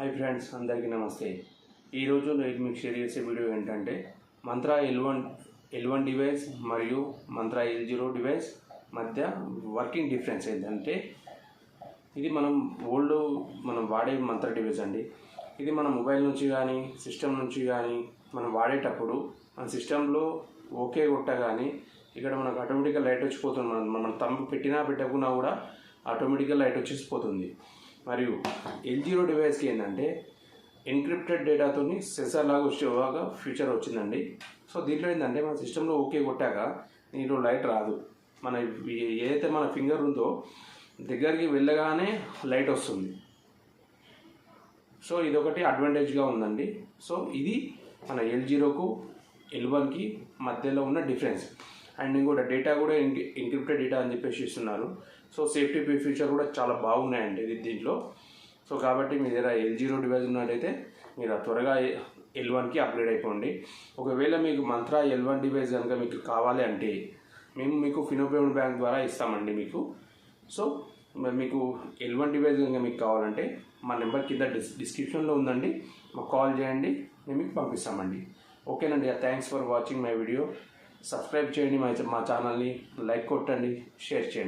Hi friends, అందరికీ నమస్తే. ఈరోజు నేను మీకు షేర్ చేసే వీడియో ఏంటంటే మంత్రా L1 డివైస్ మరియు మంత్రా L0 డివైస్ మధ్య వర్కింగ్ డిఫరెన్స్ ఏంటంటే, ఇది మనం వాడే మంత్రా డివైస్ అండి. ఇది మన మొబైల్ నుంచి కానీ సిస్టమ్ నుంచి కానీ మనం వాడేటప్పుడు మన సిస్టంలో ఓకే కొట్టగానే ఇక్కడ మనకు ఆటోమేటిక్గా లైట్ వచ్చిపోతుంది. మనం తంబు పెట్టకున్నా కూడా ఆటోమేటిక్గా లైట్ వచ్చేసిపోతుంది. మరియు L0 డివైస్కి ఏంటంటే ఎన్క్రిప్టెడ్ డేటాతో సెన్సార్ లాగా వచ్చేలాగా ఫీచర్ వచ్చిందండి. సో దీంట్లో ఏంటంటే మన సిస్టంలో ఓకే కొట్టాక దీంట్లో లైట్ రాదు. ఏదైతే మన ఫింగర్ ఉందో దగ్గరికి వెళ్ళగానే లైట్ వస్తుంది. సో ఇదొకటి అడ్వాంటేజ్గా ఉందండి. సో ఇది మన L0కు L1కి మధ్యలో ఉన్న డిఫరెన్స్. అండ్ ఇంకోటి డేటా కూడా ఎన్క్రిప్టెడ్ డేటా అని చెప్పేసి ఇస్తున్నారు. సో సేఫ్టీ ఫీచర్ కూడా చాలా బాగున్నాయండి దీంట్లో. సో కాబట్టి మీ దగ్గర L0 డివైస్ ఉన్నట్టయితే మీరు త్వరగా L1కి అప్గ్రేడ్ అయిపోండి. ఒకవేళ మీకు మంత్రా L1 డివైస్ కనుక మీకు కావాలి అంటే మేము మీకు ఫినో పేమెంట్ బ్యాంక్ ద్వారా ఇస్తామండి మీకు. సో మీకు L1 డివైస్ కనుక మీకు కావాలంటే మా నెంబర్ కింద డిస్క్రిప్షన్లో ఉందండి, మాకు కాల్ చేయండి, మేము మీకు పంపిస్తామండి. ఓకేనండి. Thanks for watching my video. Subscribe చేయండి మా ఛానల్ని, లైక్ కొట్టండి, షేర్ చేయండి.